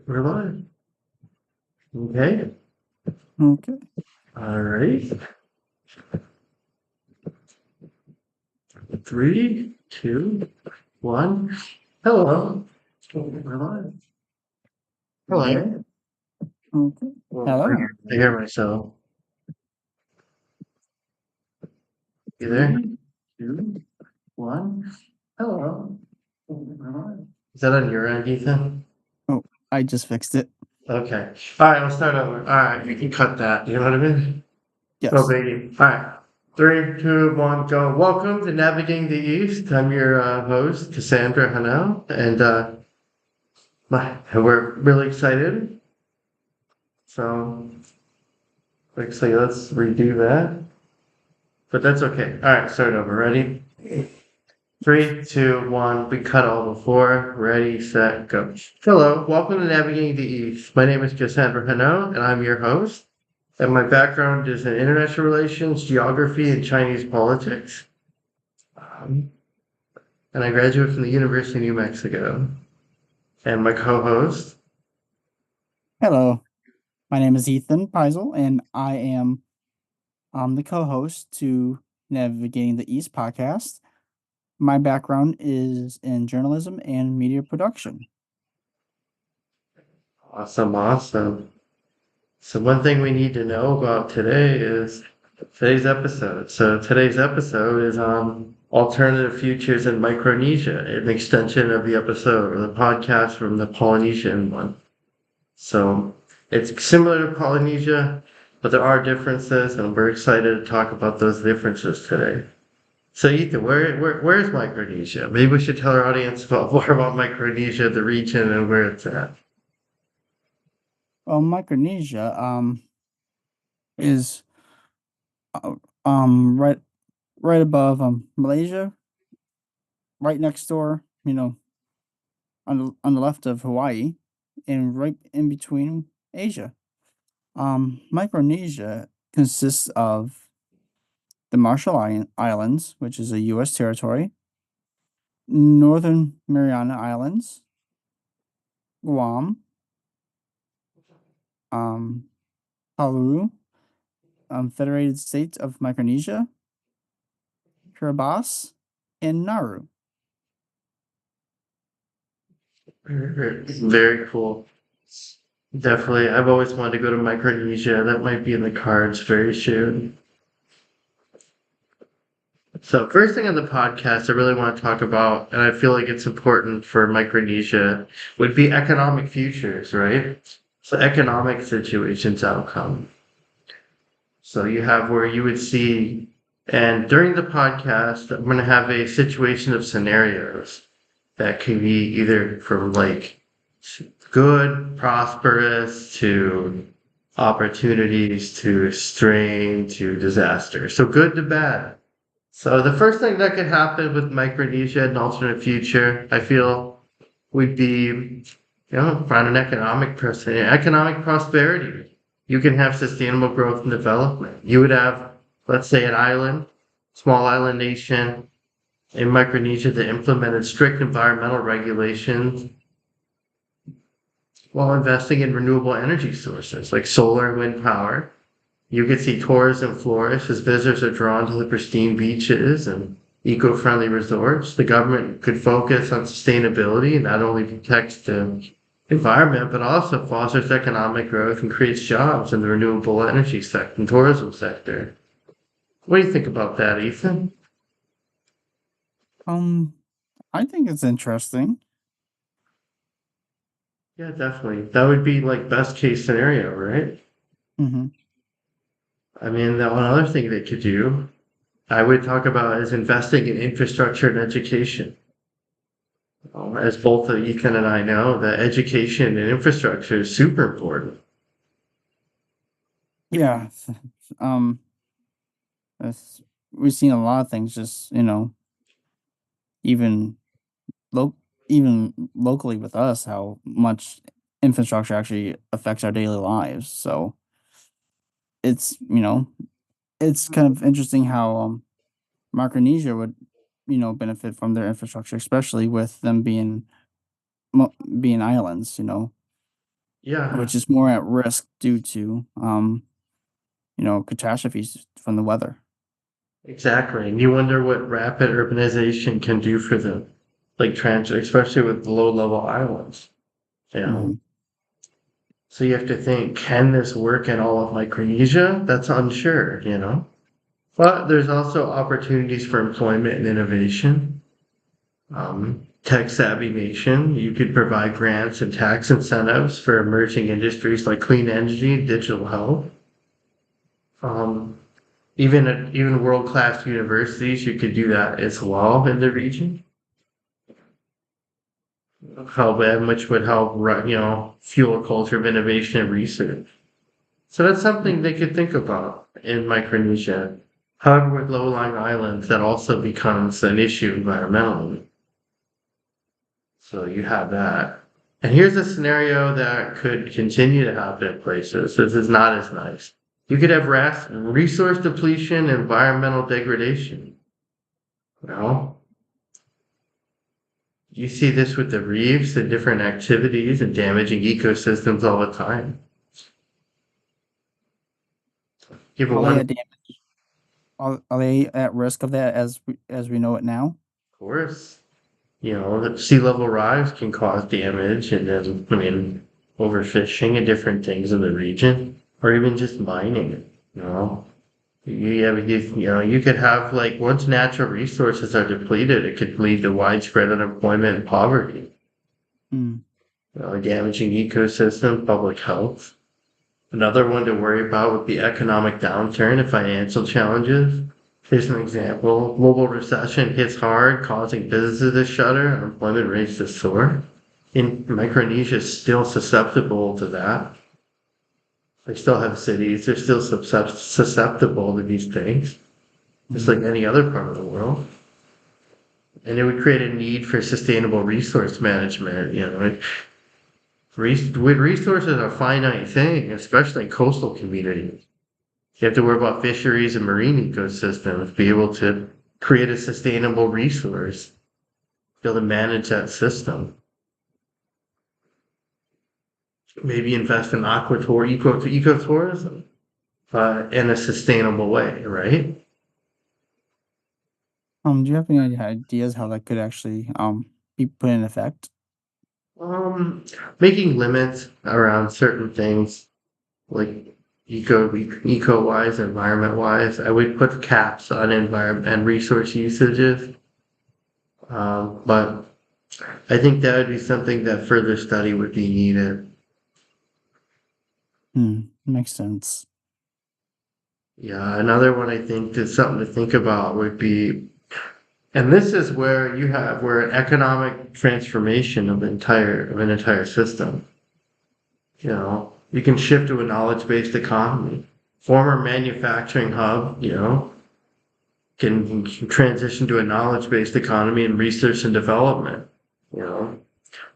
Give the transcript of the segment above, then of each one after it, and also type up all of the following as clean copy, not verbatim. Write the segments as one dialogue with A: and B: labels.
A: We're live. Okay.
B: Okay.
A: All right. Three, two, one. Hello. We're live. Hello.
B: Okay.
A: Well,
B: Hello.
A: I hear myself. You there? Three, two, one. Hello. We're live. Is that on your end, Ethan?
B: Oh, I just fixed it.
A: Okay. All right. We'll start over. All right. You can cut that. You know what I mean? No
B: Yes.
A: biggie. All right. Three, two, one, go. Welcome to Navigating the East. I'm your host, Cassandra Hanel, and we're really excited. So, let's redo that. But that's okay. All right, start over. Ready? Three, two, one. We cut all before. Ready, set, go. Hello, welcome to Navigating the East. My name is Cassandra Hano, and I'm your host. And my background is in international relations, geography, and Chinese politics. Um, and I graduated from the University of New Mexico. And my co-host.
B: Hello. My name is Ethan Peisel, and I am the co-host to Navigating the East podcast. My background is in journalism and media production.
A: Awesome, awesome. So one thing we need to know about today is today's episode. So today's episode is on alternative futures in Micronesia, an extension of the episode or the podcast from the Polynesian one. So it's similar to Polynesia, but there are differences, and we're excited to talk about those differences today. So Ethan, where's Micronesia? Maybe we should tell our audience about more about Micronesia, the region, and where it's at.
B: Well, Micronesia is uh, right above Malaysia, right next door. On the left of Hawaii, and right in between Asia. Micronesia consists of the Islands, which is a U.S. territory, Northern Mariana Islands, Guam, um, Palau, Federated States of Micronesia, Kiribati, and Nauru.
A: Very cool. Definitely. I've always wanted to go to Micronesia. That might be in the cards very soon. So, first thing on the podcast I really want to talk about, and I feel like it's important for Micronesia, would be economic futures, right? So, economic situations outcome. So, you have where you would see, and during the podcast, I'm going to have a situation of scenarios that can be either from like good, prosperous, to opportunities, to strain, to disaster. So good to bad. So the first thing that could happen with Micronesia and alternate future, I feel, would be, find an economic prosperity. You can have sustainable growth and development. You would have, let's say, an island, small island nation in Micronesia that implemented strict environmental regulations while investing in renewable energy sources like solar and wind power. You could see tourism flourish as visitors are drawn to the pristine beaches and eco-friendly resorts. The government could focus on sustainability and not only protects the environment, but also fosters economic growth and creates jobs in the renewable energy sector and tourism sector. What do you think about that, Ethan?
B: Um, I think it's interesting.
A: Yeah, definitely. That would be like best case scenario, right?
B: Hmm.
A: I mean, the one other thing they could do, I would talk about is investing in infrastructure and education. As both Ethan and I know, that education and infrastructure is super important.
B: Yeah. Um, it's, we've seen a lot of things just, even lo- even locally with us, how much infrastructure actually affects our daily lives. So it's it's kind of interesting how Micronesia would benefit from their infrastructure, especially with them being being islands.
A: Yeah,
B: which is more at risk due to catastrophes from the weather.
A: exactly. And you wonder what rapid urbanization can do for them, like transit, especially with low-level islands. You know,
B: Mhm.
A: so you have to think, can this work in all of Micronesia? That's unsure, you know? But there's also opportunities for employment and innovation. Tech savvy nation, you could provide grants and tax incentives for emerging industries like clean energy and digital health. Um, even world class universities, you could do that as well in the region. Help, which would help, fuel a culture of innovation and research. So that's something they could think about in Micronesia. However, with low-lying islands, that also becomes an issue environmentally. So you have that. And here's a scenario that could continue to happen in places. This is not as nice. You could have resource depletion, environmental degradation. You know, you see this with the reefs and different activities and damaging ecosystems all the time. Give it
B: Are they
A: one
B: at are they at risk of that as we know it now?
A: course. The sea level rise can cause damage, and then, I mean, overfishing and different things in the region, or even just mining. You know, you could have like once natural resources are depleted, it could lead to widespread unemployment and poverty.
B: Mm.
A: Damaging ecosystem, public health. Another one to worry about would be economic downturn and financial challenges. Here's an example. Global recession hits hard, causing businesses to shutter, unemployment rates to soar. In Micronesia is still susceptible to that. They still have cities, they're still susceptible to these things, just like
B: Mhm.
A: any other part of the world. And it would create a need for sustainable resource management. Resources are a finite thing, especially in coastal communities. You have to worry about fisheries and marine ecosystems, be able to create a sustainable resource, be able to manage that system. Maybe invest in ecotourism, in a sustainable way, right?
B: Do you have any ideas how that could actually be put in effect?
A: Um, Making limits around certain things like eco wise, environment wise. I would put caps on environment and resource usages. But I think that would be something that further study would be needed.
B: Makes sense.
A: Yeah, another one I think that's something to think about would be, and this is where you have where an economic transformation of an entire system. You can shift to a knowledge-based economy. Former manufacturing hub, can transition to a knowledge-based economy and research and development. You know,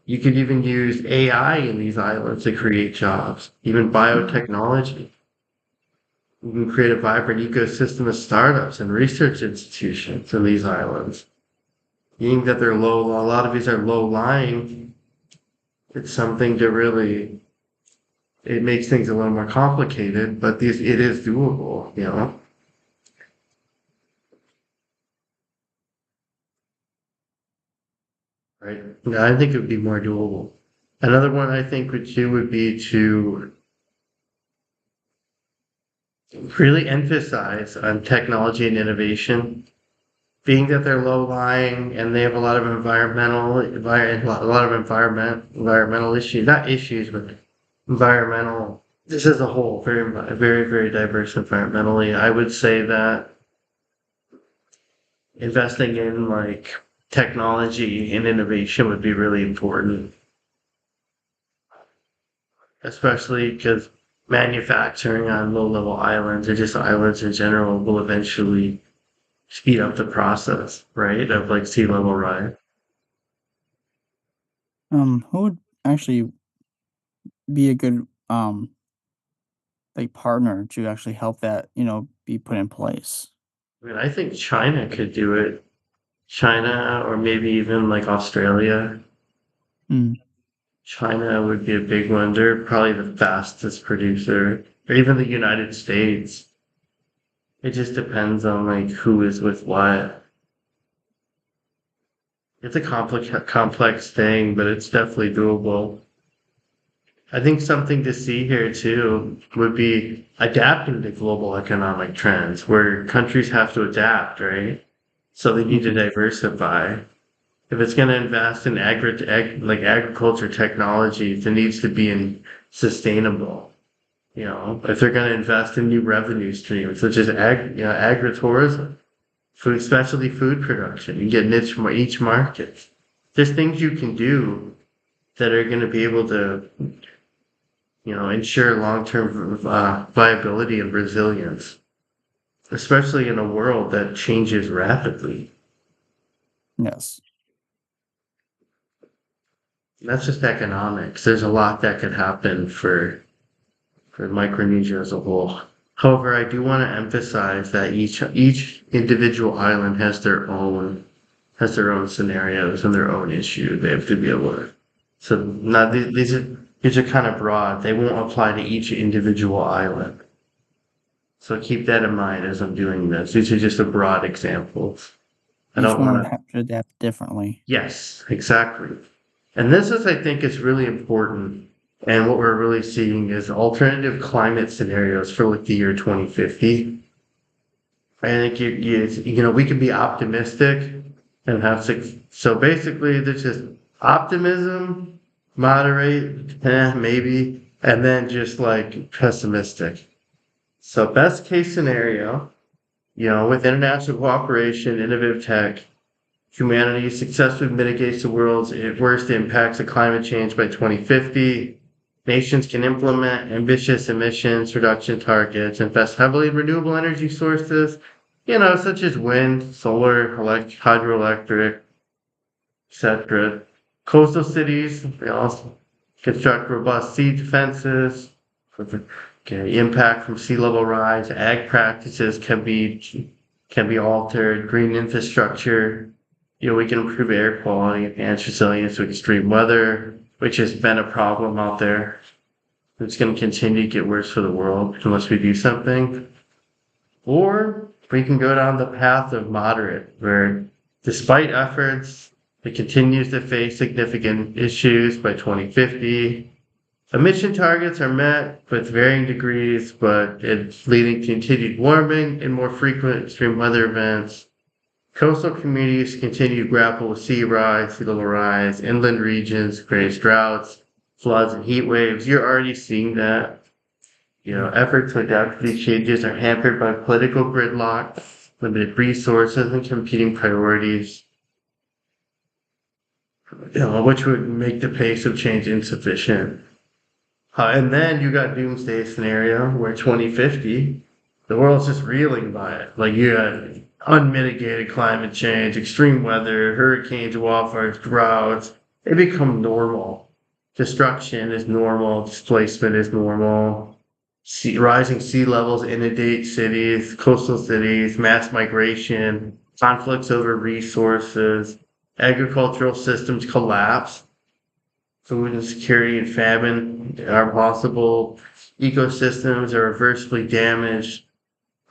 A: you could even use AI in these islands to create jobs, even biotechnology. You can create a vibrant ecosystem of startups and research institutions in these islands. Being that they're a lot of these are low lying, it's something to really, it makes things a little more complicated, but it is doable. Right? Yeah, I think it would be more doable. Another one I think would be to really emphasize on technology and innovation, being that they're low lying and they have a lot of environmental issues, not issues, but environmental. This as a whole, very, very diverse environmentally. I would say that investing in like technology and innovation would be really important, especially because manufacturing on low level islands or just islands in general will eventually speed up the process, right? Of like sea level rise.
B: Who would actually be a good like partner to actually help that be put in place?
A: I mean, I think China could do it. China or maybe even like Australia.
B: Mm.
A: China would be a big one. They're probably the fastest producer, or even the United States. It just depends on like who is with what. It's a complex thing, but it's definitely doable. I think something to see here too would be adapting to global economic trends where countries have to adapt, right? So they need to
B: Mhm.
A: diversify. If it's going to invest in like agriculture technologies, it needs to be in sustainable. You know, if they're going to invest in new revenue streams, such as agritourism, food, specialty food production, you get niche from each market. There's things you can do that are going to be able to, ensure long-term viability and resilience, especially in a world that changes rapidly.
B: Yes.
A: That's just economics. There's a lot that could happen for Micronesia as a whole. However, I do want to emphasize that each individual island has their own scenarios and their own issue. They have to be able to. So not these are kind of broad. They won't apply to each individual island. So keep that in mind as I'm doing this. These are just a broad examples. I
B: Each
A: don't
B: one
A: want
B: would
A: to.
B: have to adapt differently.
A: Yes, exactly. And this is, I think, is really important. And what we're really seeing is alternative climate scenarios for like the year 2050. I think we can be optimistic and have six. So basically, there's just optimism, moderate, maybe, and then just like pessimistic. So best case scenario, with international cooperation, innovative tech, humanity successfully mitigates the world's worst impacts of climate change by 2050. Nations can implement ambitious emissions reduction targets, invest heavily in renewable energy sources, such as wind, solar, hydroelectric, etc. Coastal cities, construct robust sea defenses. Okay, impact from sea level rise, ag practices can be altered, green infrastructure. We can improve air quality, enhance resilience to extreme weather, which has been a problem out there. It's going to continue to get worse for the world unless we do something. Or we can go down the path of moderate, where despite efforts, it continues to face significant issues by 2050. Emission targets are met with varying degrees, but it's leading to continued warming and more frequent extreme weather events. Coastal communities continue to grapple with sea rise, sea level rise, inland regions experience droughts, floods, and heat waves. You're already seeing that. Efforts to adapt to these changes are hampered by political gridlock, limited resources, and competing priorities, which would make the pace of change insufficient. And then you got doomsday scenario where 2050, the world's just reeling by it. Like you got unmitigated climate change, extreme weather, hurricanes, wildfires, droughts. They become normal. Destruction is normal. Displacement is normal. Rising sea levels inundate cities, coastal cities, mass migration, conflicts over resources, agricultural systems collapse, food insecurity and famine are possible. Ecosystems are irreversibly damaged.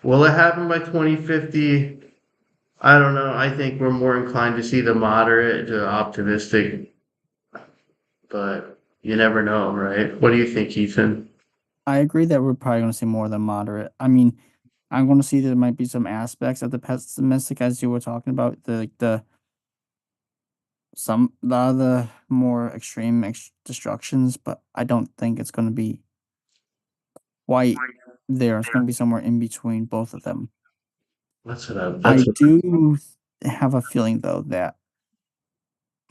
A: Will it happen by 2050? I don't know. I think we're more inclined to see the moderate to optimistic, but you never know, right? What do you think, Ethan?
B: I agree that we're probably going to see more than moderate. I mean, I'm going to see there might be some aspects of the pessimistic as you were talking about the some the more extreme destructions, but I don't think it's going to be quite there. It's going to be somewhere in between both of them.
A: That's
B: I
A: what.
B: do have a feeling though that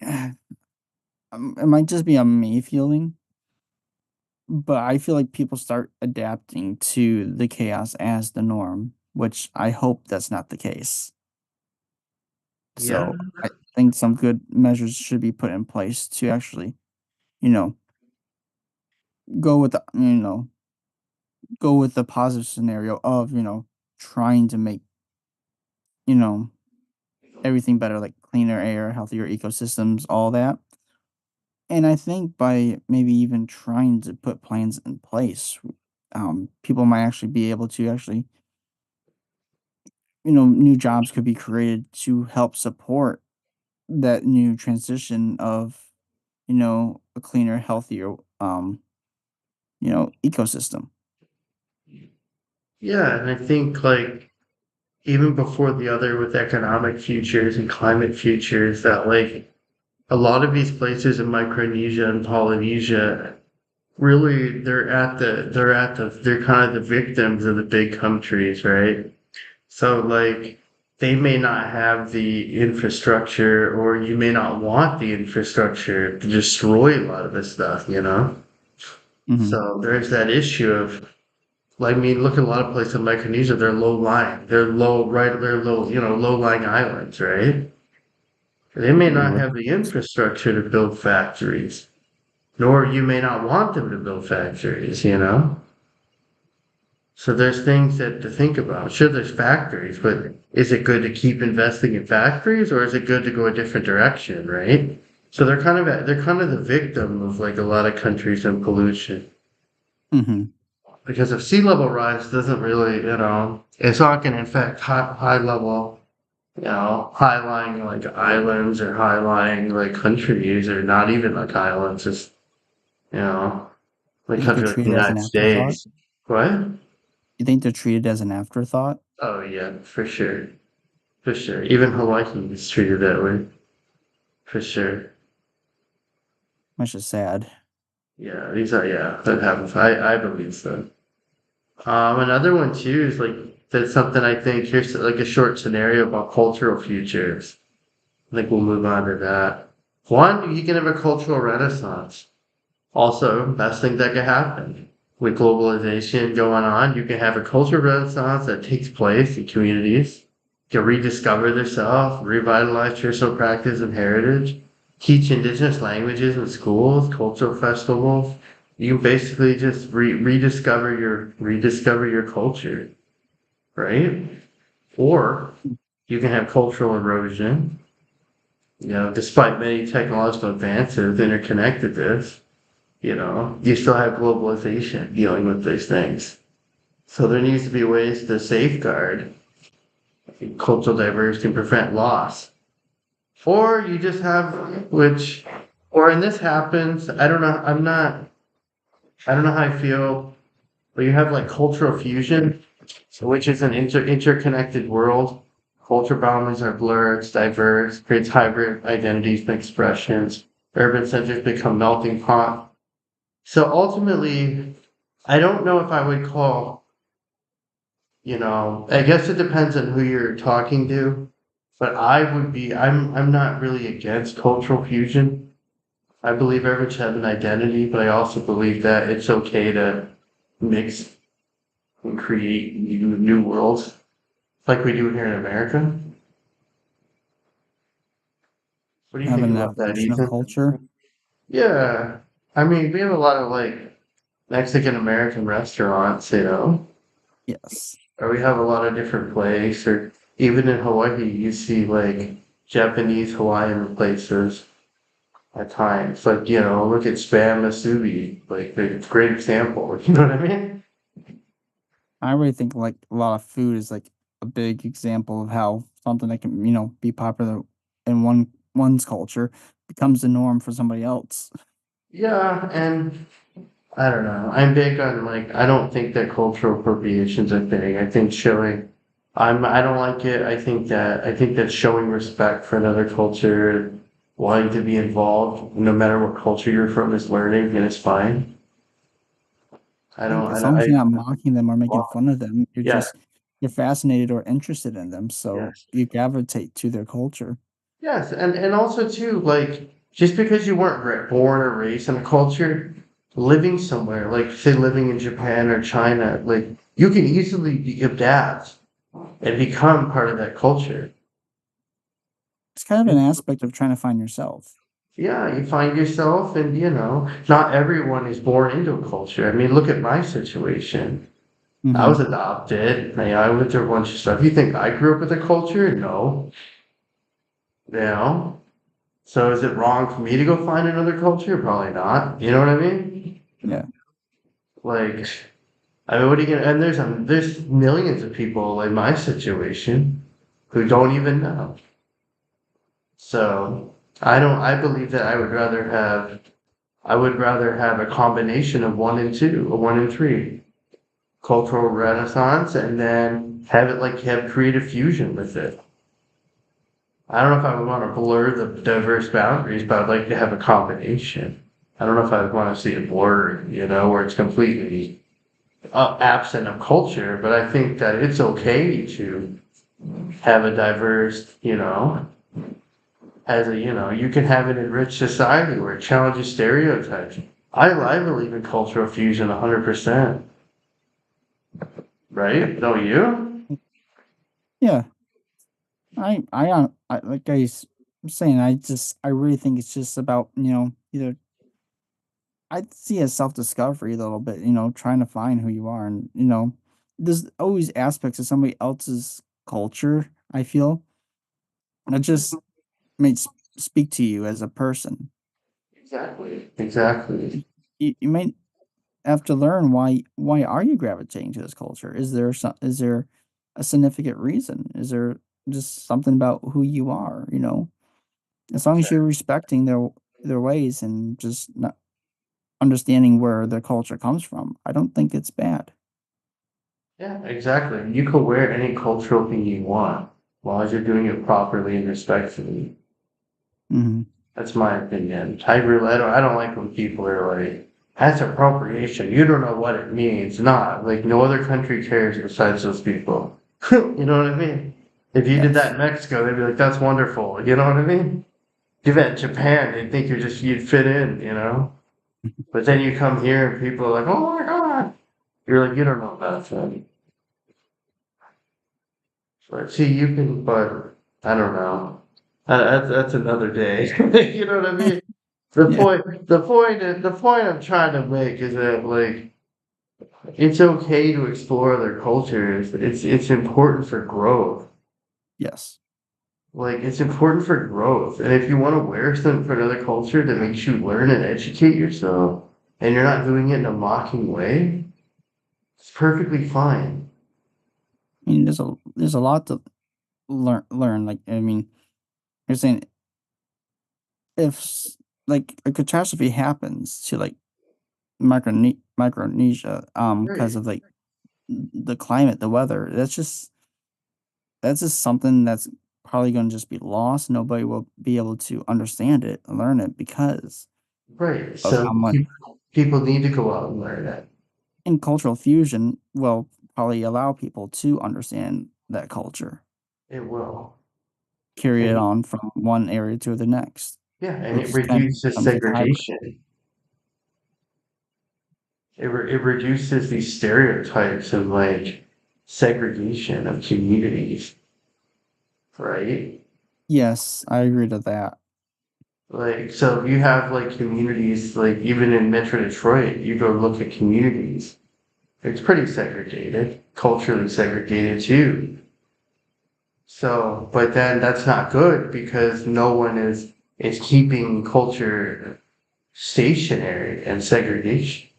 B: it might just be a me feeling, but I feel like people start adapting to the chaos as the norm, which I hope that's not the case.
A: Yeah,
B: So I think some good measures should be put in place to actually, you know, go with go with the positive scenario of, trying to make, you know, everything better, like cleaner air, healthier ecosystems, all that. And I think by maybe even trying to put plans in place, people might actually be able to actually, new jobs could be created to help support that new transition of, a cleaner, healthier, ecosystem.
A: Yeah, and I think like even before the other with economic futures and climate futures, that like a lot of these places in Micronesia and Polynesia really they're kind of the victims of the big countries, right? So like they may not have the infrastructure or you may not want the infrastructure to destroy a lot of this stuff, you know?
B: Mhm.
A: So there's that issue of like I mean look at a lot of places in Micronesia, they're low lying. They're low, low lying islands, right? They may
B: Agree
A: not
B: with
A: have the infrastructure to build factories, nor you may not want them to build factories, you know? So there's things that to think about. Sure, there's factories, but is it good to keep investing in factories or is it good to go a different direction, right? So they're kind of the victim of like a lot of countries and pollution.
B: Mhm.
A: Because if sea level rise doesn't really, it's not going to affect high level, high lying like islands or high lying like countries or not even like islands, just, you know, like
B: You think they're
A: country like the
B: treated as an
A: United
B: afterthought?
A: States. What?
B: You think they're treated as an afterthought?
A: Oh yeah, for sure. For sure. Even Hawaii is treated that way. For sure.
B: Which is sad.
A: Yeah, that happens. I believe so. Another one too is like that's something I think here's like a short scenario about cultural futures. I think we'll move on to that. One, you can have a cultural renaissance. Also, best thing that could happen with globalization going on, you can have a cultural renaissance that takes place in communities, can rediscover themselves, revitalize traditional practice and heritage, teach indigenous languages in schools, cultural festivals. You can basically just rediscover your culture, right? Or you can have cultural erosion. Despite many technological advances, interconnectedness, you still have globalization dealing with these things. So there needs to be ways to safeguard cultural diversity and prevent loss. Or you just have, or and this happens, I don't know how I feel, but you have like cultural fusion, which is an interconnected world. Culture boundaries are blurred, it's diverse, creates hybrid identities and expressions. Urban centers become melting pot. So ultimately, I don't know if I would call, I guess it depends on who you're talking to, but I'm not really against cultural fusion. I believe everyone should have an identity, but I also believe that it's okay to mix and create new worlds like we do here in America. What do you
B: Have
A: think
B: an
A: about that,
B: evolution of
A: Ethan?
B: culture?
A: Yeah. I mean, we have a lot of like Mexican American restaurants,
B: Yes.
A: or we have a lot of different places, or even in Hawaii, you see like Japanese Hawaiian places at times. Like, look at Spam Musubi, like it's a great example. You know what I mean?
B: I really think, like, a lot of food is, like, a big example of how something that can, be popular in one's culture becomes the norm for somebody else.
A: Yeah, and I don't know. I'm big on like I don't think that cultural appropriation's a thing. I think showing I don't like it. I think that showing respect for another culture, wanting to be involved, no matter what culture you're from, is learning and it's fine.
B: As long as you're not mocking them or making
A: Well,
B: fun of them,
A: yeah,
B: you're fascinated or interested in them, so
A: yes.
B: you gravitate to their culture.
A: Yes, and also too, like just because you weren't born or raised in a culture, living somewhere, like say living in Japan or China, like you can easily adapt and become part of that culture.
B: It's kind of an aspect of trying to find yourself.
A: Yeah, you find yourself, and not everyone is born into a culture. I mean, look at my situation. I was
B: Mhm.
A: adopted. I went through a bunch of stuff. You think I grew up with a culture? No. You know, So is it wrong for me to go find another culture? Probably not. You know what I mean?
B: Yeah.
A: Like, I mean, what are you gonna? And there's millions of people in my situation who don't even know. So I don't. I believe that I would rather have a combination of one and two, or one and three, cultural renaissance, and then have it like have creative fusion with it. I don't know if I would want to blur the diverse boundaries, but I'd like to have a combination. I don't know if I would want to see it blurred, where it's completely absent of culture, but I think that it's okay to have a diverse, you can have an enriched society where it challenges stereotypes. I believe in cultural fusion 100%, right? Don't you?
B: Yeah. I like I'm saying, I really think it's just about, either I see it as self-discovery a little bit, trying to find who you are, and, there's always aspects of somebody else's culture, I feel, that just may speak to you as a person.
A: Exactly. Exactly.
B: You might have to learn why are you gravitating to this culture? Is there a significant reason? Is there just something about who you are, As long as you're respecting their ways and just not understanding where their culture comes from, I don't think it's bad.
A: Yeah, exactly. You can wear any cultural thing you want, as long as you're doing it properly and respectfully.
B: Mhm.
A: That's my opinion. I don't like when people are like, that's appropriation. You don't know what it means. Not like no other country cares besides those people. You know what I mean? If you did that
B: Yes.
A: in Mexico, they'd be like, that's wonderful. You know what I mean? Do that in Japan, they'd think you'd fit in. But then you come here and people are like, oh my God. You're like, you don't know about that. But see, but I don't know. That's another day. You know what I mean?
B: Yeah.
A: The point I'm trying to make is that like it's okay to explore other cultures. It's important for growth.
B: Yes.
A: Like it's important for growth. And if you want to wear something for another culture that makes you learn and educate yourself, and you're not doing it in a mocking way, it's perfectly fine.
B: I mean, there's a lot to learn. Like, I mean, you're saying if like a catastrophe happens to like Micronesia, because
A: Right.
B: of like the climate, the weather, that's just something that's probably going to just be lost. Nobody will be able to understand it, learn it because
A: Right.
B: of
A: So
B: how much.
A: people need to go out and learn it.
B: And cultural fusion will probably allow people to understand that culture,
A: It will.
B: carry it
A: And
B: on from one area to the next,
A: yeah, and it
B: which kind of
A: reduces
B: becomes like a hybrid.
A: segregation. It reduces these stereotypes of like segregation of communities, right?
B: Yes, I agree to that.
A: Like, so if you have like communities, like even in Metro Detroit, you go look at communities, it's pretty segregated, culturally segregated too. So, but then that's not good because no one is keeping culture stationary and segregation.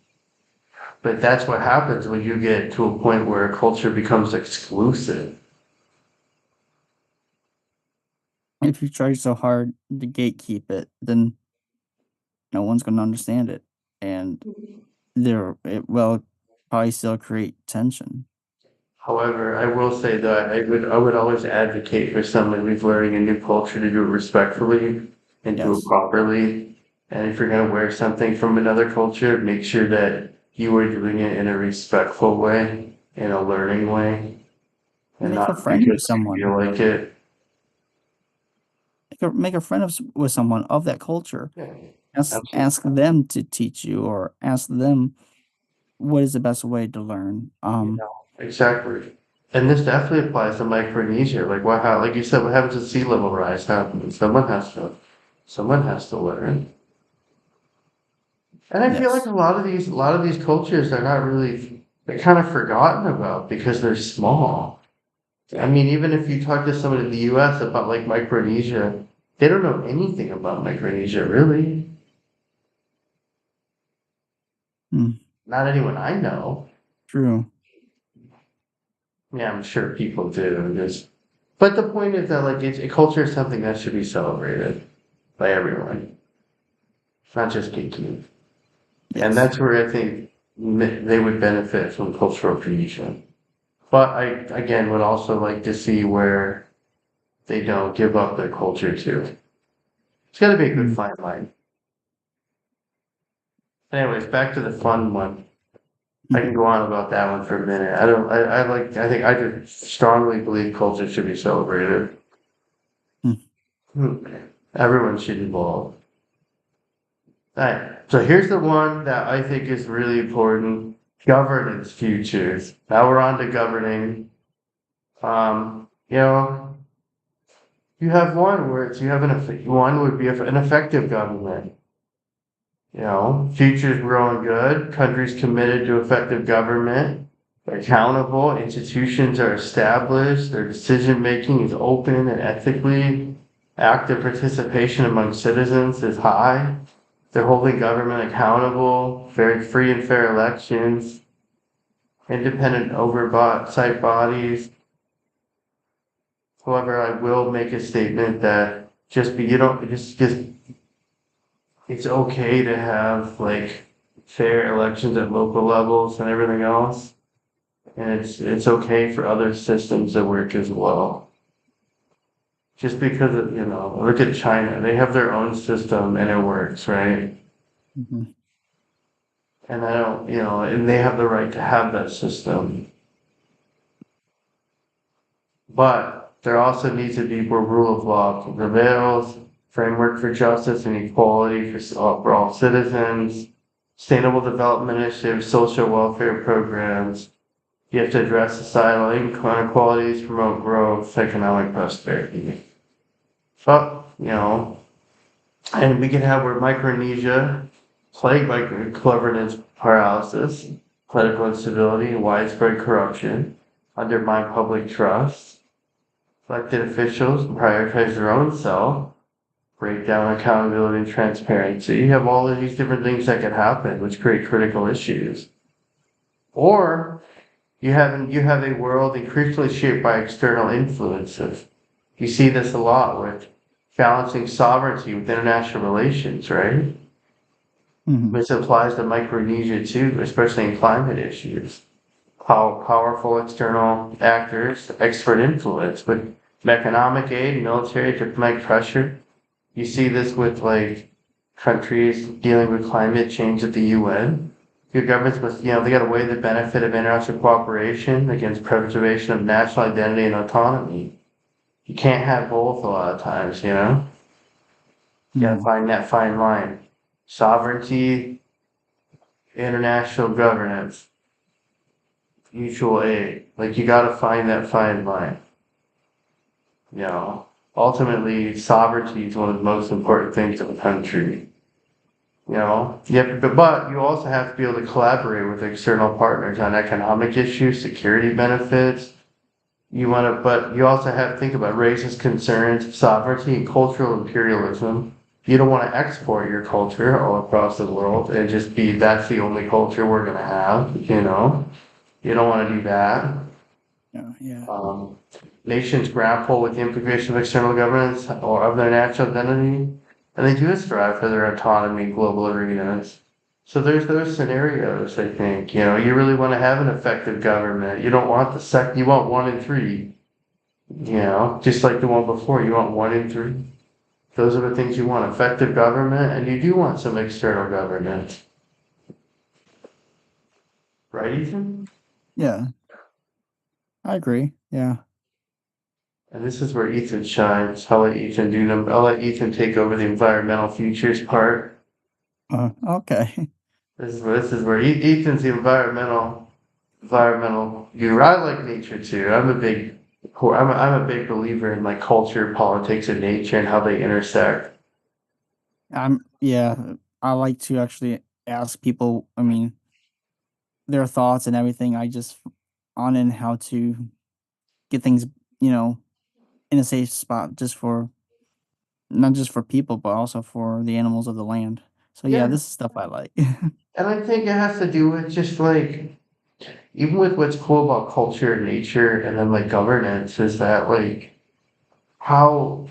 A: But that's what happens when you get to a point where a culture becomes exclusive.
B: If you try so hard to gatekeep it, then no one's going to understand it, and it will probably still create tension.
A: However, I will say that I would always advocate for someone who's learning a new culture to do it respectfully and do it
B: Yes,
A: properly. And if you're gonna wear something from another culture, make sure that you are doing it in a respectful way, in a learning way, and
B: make a
A: not
B: friend with
A: because you
B: someone.
A: feel like it.
B: Make a friend with someone of that culture.
A: Yeah,
B: Ask
A: absolutely.
B: them to teach you, or ask them what is the best way to learn.
A: Exactly. And this definitely applies to Micronesia. Like you said, what happens if sea level rise happens? Someone has to learn. And I feel like
B: Yes.
A: a lot of these cultures are not really, they're kind of forgotten about because they're small. I mean, even if you talk to someone in the US about like Micronesia, They don't know anything about Micronesia, really.
B: Mm,
A: Not anyone I know.
B: true.
A: Yeah, I'm sure people do. Just, but the point is that like it's, culture is something that should be celebrated by everyone, not just geeky. And
B: Yes.
A: that's where I think they would benefit from cultural creation. But I again would also like to see where they don't give up their culture too. It's got to be a good
B: Mm,
A: fine line. Anyways, back to the fun one. I
B: mhm,
A: can go on about that one for a minute. I don't. I like. I think I just strongly believe culture should be celebrated.
B: mm,
A: Hmm. Everyone should involve. Alright, so here's the one that I think is really important. Governance futures. Now we're on to governing. You know, you have one where it's you have one would be an effective government. You know, future's growing good. Countries committed to effective government. They're accountable. Institutions are established. Their decision making is open and ethically. Active participation among citizens is high. They're holding government accountable. Very free and fair elections. Independent oversight bodies. However, I will make a statement that you don't just it's okay to have like fair elections at local levels and everything else. And it's okay for other systems to work as well. Just because of, look at China, they have their own system and it works, right?
B: mhm,
A: And I don't, and they have the right to have that system. But there also needs to be where rule of law prevails, framework for justice and equality for all citizens, sustainable development initiatives, social welfare programs. You have to address societal inequalities, promote growth, economic prosperity. But, and we can have where Micronesia, plagued by governance paralysis, political instability, and widespread corruption, undermine public trust. Elected officials prioritize their own self, break down accountability and transparency. You have all of these different things that can happen, which create critical issues. Or you have a world increasingly shaped by external influences. You see this a lot with balancing sovereignty with international relations, right?
B: mhm,
A: This applies to Micronesia too, especially in climate issues. How powerful external actors, expert influence with economic aid, military, diplomatic pressure. You see this with like countries dealing with climate change at the UN. Your governments must, they got to weigh the benefit of international cooperation against preservation of national identity and autonomy. You can't have both a lot of times. You got to
B: mhm.
A: find that fine line. Sovereignty, international governance, mutual aid. Like you got to find that fine line. You know, ultimately, sovereignty is one of the most important things of a country. But you also have to be able to collaborate with external partners on economic issues, security benefits. But you also have to think about racist concerns of sovereignty and cultural imperialism. You don't want to export your culture all across the world and just be that's the only culture we're gonna have. You don't want to do that.
B: Yeah, yeah.
A: Um, Nations grapple with the implication of external governance or of their national identity, and they do strive for their autonomy in global arenas. So there's those scenarios, I think. You really want to have an effective government. You don't want you want one in three, just like the one before, you want one in three. Those are the things you want, effective government, and you do want some external government. Right, Ethan?
B: Yeah, I agree. Yeah.
A: And this is where Ethan shines. I'll let Ethan take over the environmental futures part.
B: Okay.
A: This is where Ethan's the environmental guru. I like nature too. I'm a big believer in like culture, politics, and nature and how they intersect.
B: Yeah, I like to actually ask people, I mean, their thoughts and everything. I just on and how to get things, you know, in a safe spot just for not just for people, but also for the animals of the land. So yeah,
A: Yeah,
B: this is stuff I like.
A: and I think it has to do with just like even with what's cool about culture and nature and then like governance is that like how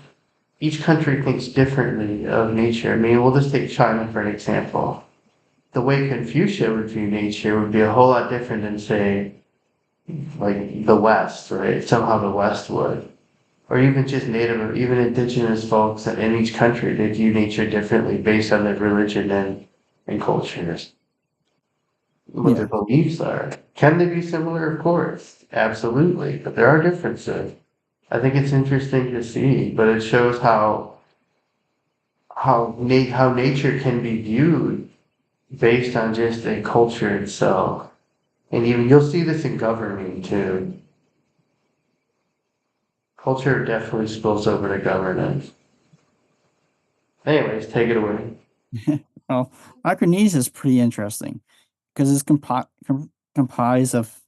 A: each country thinks differently of nature. I mean, we'll just take China for an example. The way Confucius would view nature would be a whole lot different than say like the West, right? Somehow the West would. Or even just native or even indigenous folks in each country, they view nature differently based on their religion and cultures, what their
B: Yeah.
A: beliefs are. Can they be similar? Of course, absolutely, but there are differences. I think it's interesting to see, but it shows how nature can be viewed based on just a culture itself. And even you'll see this in governing too. Culture definitely spills over to governance. Anyways, take it away.
B: Well, Micronesia is pretty interesting because it's comprised of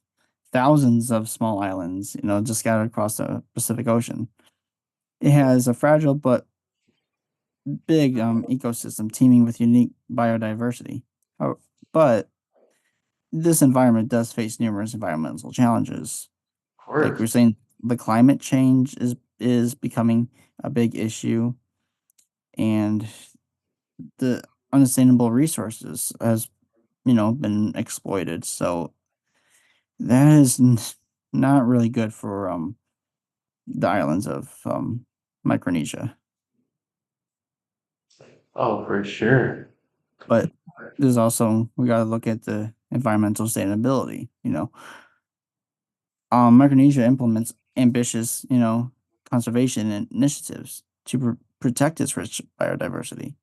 B: thousands of small islands, just scattered across the Pacific Ocean. It has a fragile but big ecosystem teeming with unique biodiversity. Oh, but this environment does face numerous environmental challenges.
A: Of
B: Like we're
A: course.
B: saying, the climate change is becoming a big issue, and the unsustainable resources has been exploited. So that is not really good for the islands of Micronesia.
A: Oh, for sure.
B: But there's also we got to look at the environmental sustainability. Micronesia implements ambitious conservation initiatives to protect its rich biodiversity.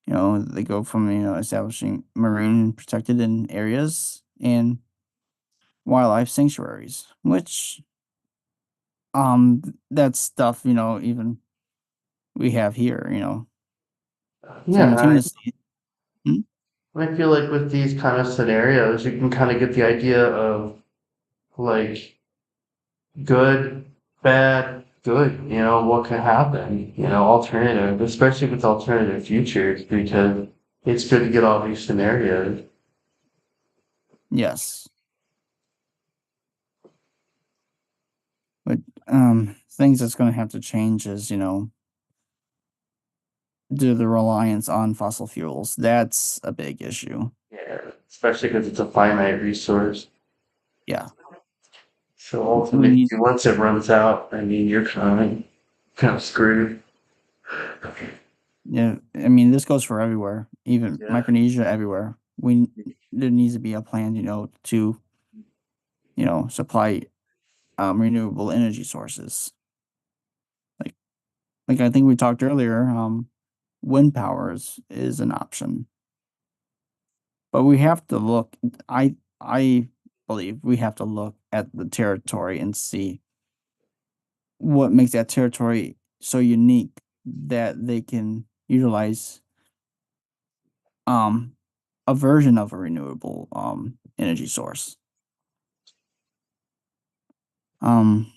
B: They go from establishing marine protected in areas and wildlife sanctuaries, which that's stuff even we have here.
A: Yeah,
B: Simultaneously. Hmm?
A: I feel like with these kind of scenarios, you can kind of get the idea of like good, bad, good, what could happen, alternative, especially with alternative futures, because it's good to get all these scenarios.
B: Yes, but things that's going to have to change is due to the reliance on fossil fuels. That's a big issue.
A: Yeah, especially because it's a finite resource.
B: Yeah,
A: So
B: we
A: ultimately,
B: need.
A: once it runs out, I mean, you're kind of screwed.
B: Yeah, I mean this goes for everywhere, even
A: Yeah.
B: Micronesia, everywhere. There needs to be a plan, to supply renewable energy sources. Like I think we talked earlier, wind power is an option, but we have to look. I believe we have to look at the territory and see what makes that territory so unique that they can utilize um a version of a renewable energy source. Um,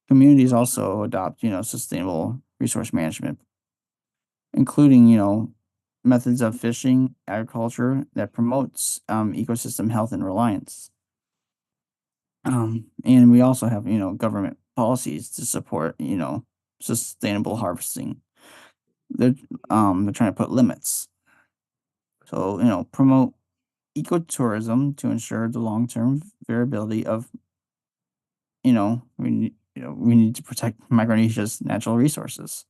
B: Communities also adopt sustainable resource management, including methods of fishing, agriculture that promotes ecosystem health and reliance. And we also have government policies to support sustainable harvesting. They're they're trying to put limits, so promote ecotourism to ensure the long term variability of we need to protect Micronesia's natural resources.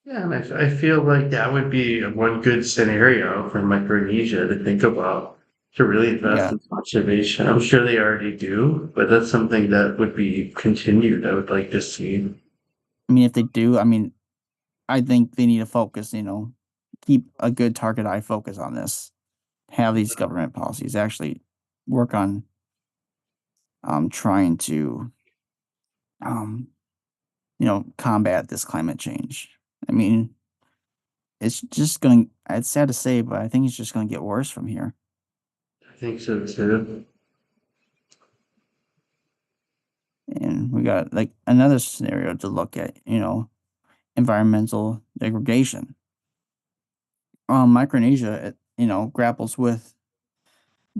A: Yeah, and I feel like that would be one good scenario for Micronesia to think about to really invest
B: Yeah,
A: in conservation. I'm sure they already do, but that's something that would be continued. I would like to see.
B: I mean if they do, I mean I think they need to focus. Keep a good target eye focus on this. Have these government policies actually work on trying to um combat this climate change. I mean, it's just going. It's sad to say, but I think it's just going to get worse from here.
A: I think so too.
B: And we got like another scenario to look at. environmental degradation. Micronesia, grapples with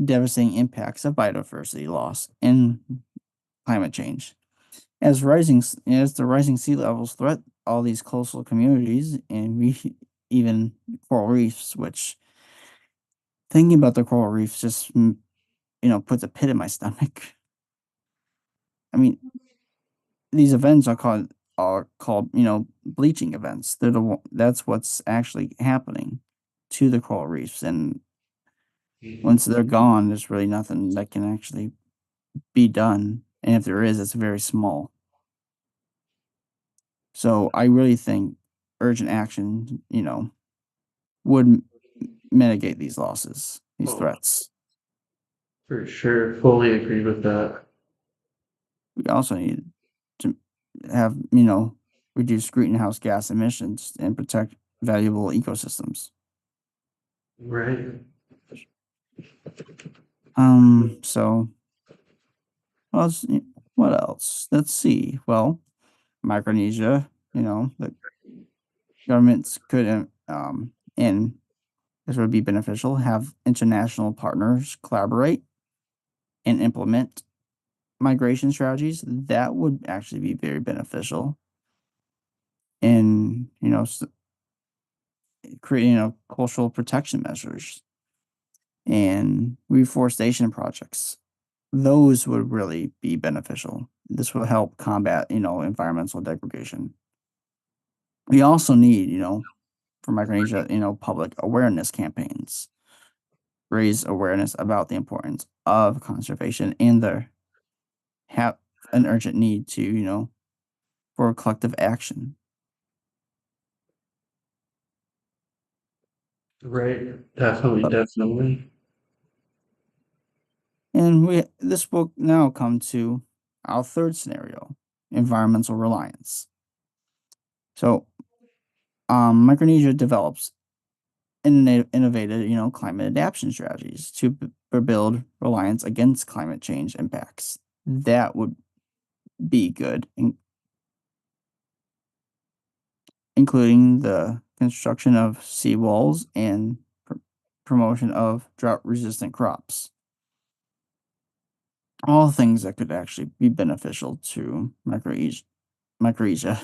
B: devastating impacts of biodiversity loss and climate change. As the rising sea levels threat all these coastal communities and even coral reefs, which thinking about the coral reefs just puts a pit in my stomach. I mean, these events are called bleaching events. That's what's actually happening to the coral reefs, and once they're gone, there's really nothing that can actually be done, and if there is, it's very small. So I really think urgent action, would mitigate these losses, these
A: Oh,
B: threats.
A: for sure. Fully agree with that.
B: We also need to have, reduce greenhouse gas emissions and protect valuable ecosystems.
A: Right.
B: So what else? What else? Let's see. Well, Micronesia, the governments could, and this would be beneficial, have international partners collaborate and implement migration strategies. That would actually be very beneficial in, creating, cultural protection measures and reforestation projects. Those would really be beneficial. This will help combat, environmental degradation. We also need, for Micronesia, public awareness campaigns, raise awareness about the importance of conservation and the have an urgent need to, for collective action.
A: Right. Definitely,
B: But
A: definitely.
B: and we this will now come to our third scenario, environmental reliance. So Micronesia develops innovative, climate adaptation strategies to build reliance against climate change impacts. That would be good, including the construction of seawalls and promotion of drought-resistant crops. All things that could actually be beneficial to Micronesia.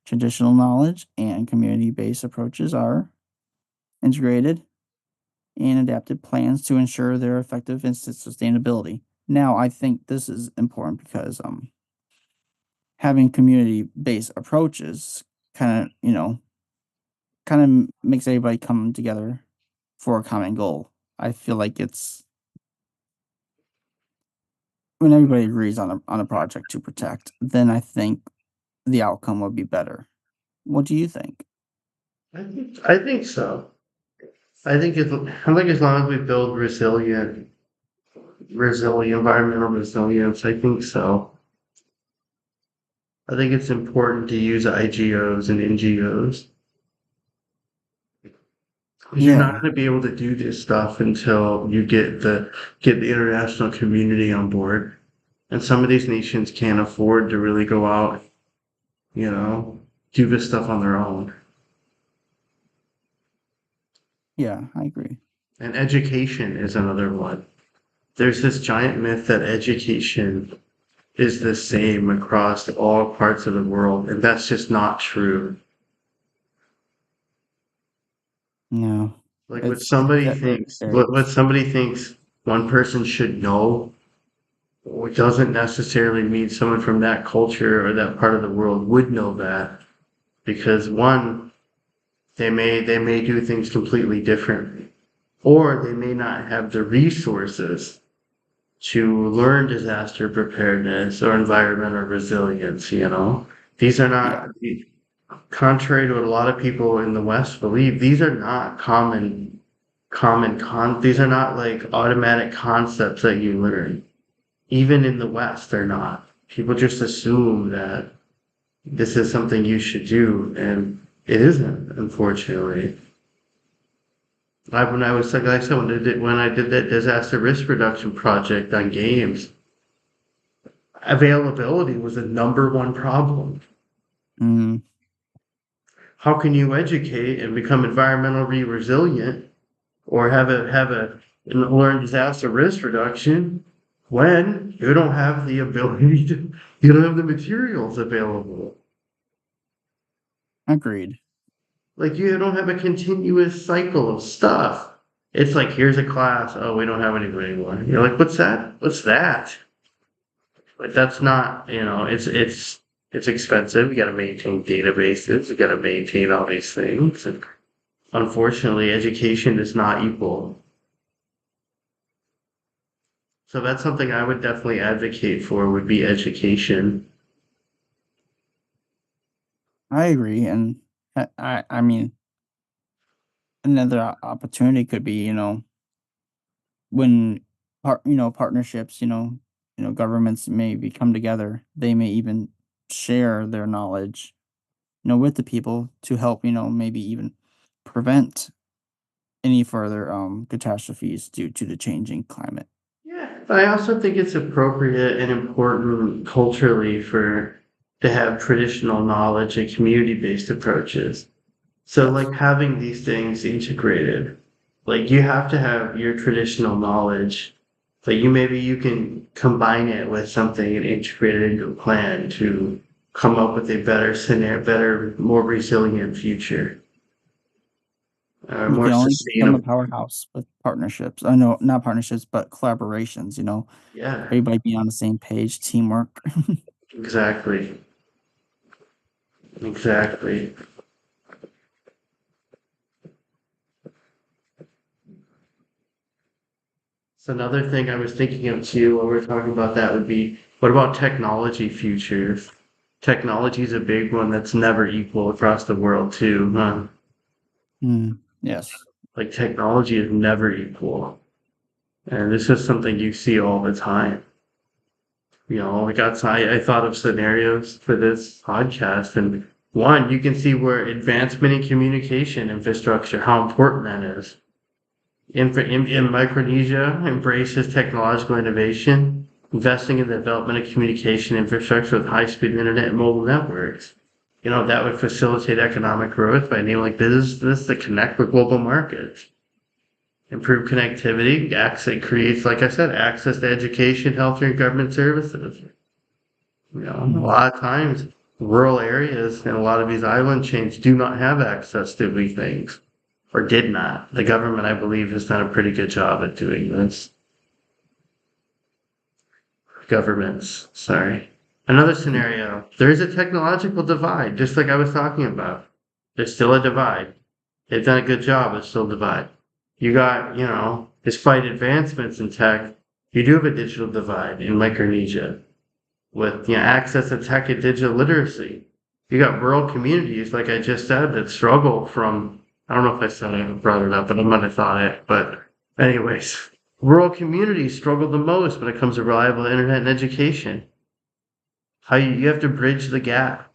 B: Traditional knowledge and community-based approaches are integrated and adapted plans to ensure their effective and sustainability. Now, I think this is important because having community-based approaches kind of makes everybody come together for a common goal. I feel like it's when everybody agrees on a project to protect, then I think the outcome would be better. What do you think?
A: I think so. I think as long as we build environmental resilience, I think so. I think it's important to use IGOs and NGOs because you're not
B: Yeah,
A: going to be able to do this stuff until you get the international community on board. And some of these nations can't afford to really go out, you know, do this stuff on their own.
B: yeah, I agree.
A: And education is another one. There's this giant myth that education is the same across all parts of the world, and that's just not true.
B: No,
A: Like
B: it's very
A: what somebody thinks one person should know, it doesn't necessarily mean someone from that culture or that part of the world would know that because one, they may do things completely differently, or they may not have the resources to learn disaster preparedness or environmental resilience. These are
B: yeah,
A: not, contrary to what a lot of people in the West believe, these are not these are not like automatic concepts that you learn. Even in the West, they're not. People just assume that this is something you should do, and it isn't, unfortunately. When I was like I said, when I did that disaster risk reduction project on games, availability was the number one problem.
B: mm,
A: how can you educate and become environmentally resilient or have a learn disaster risk reduction when you don't have the ability to, you don't have the materials available.
B: Agreed.
A: Like you don't have a continuous cycle of stuff. It's like here's a class. Oh, we don't have anybody anymore. You're like, what's that? What's that? Like that's not, it's expensive. You got to maintain databases. You got to maintain all these things. And unfortunately, education is not equal. So that's something I would definitely advocate for would be education.
B: I agree, and I mean, another opportunity could be, when partnerships, governments maybe come together. They may even share their knowledge, with the people to help, maybe even prevent any further catastrophes due to the changing climate.
A: Yeah, I also think it's appropriate and important culturally for to have traditional knowledge and community-based approaches. So
B: Yes.
A: like having these things integrated, like you have to have your traditional knowledge, but you can combine it with something and integrate it into a plan to come up with a better scenario, better, more resilient future,
B: You
A: more
B: can only become a
A: sustainable.
B: powerhouse with partnerships. I know, not partnerships, but collaborations.
A: Yeah,
B: Everybody being on the same page, teamwork.
A: exactly. Exactly. So another thing I was thinking of too while we are talking about that would be what about technology futures? Technology is a big one that's never equal across the world too, huh?
B: Yes.
A: Like technology is never equal. And this is something you see all the time. I thought of scenarios for this podcast, and one, you can see where advancement in communication infrastructure, how important that is. In Micronesia embraces technological innovation, investing in the development of communication infrastructure with high-speed internet and mobile networks. That would facilitate economic growth by enabling businesses to connect with global markets. Improve connectivity, access creates, like I said, access to education, healthcare, and government services. A
B: Mhm.
A: lot of times, rural areas and a lot of these island chains do not have access to these things, or did not. The government, I believe, has done a pretty good job at doing this. Governments, sorry. Another scenario, there is a technological divide, just like I was talking about. There's still a divide. They've done a good job, but still a divide. You got, despite advancements in tech, you do have a digital divide in Micronesia with access to tech and digital literacy. You got rural communities, like I just said, that struggle from. I don't know if I said I brought it up, but I might have thought it. But anyways, rural communities struggle the most when it comes to reliable internet and education. How you have to bridge the gap.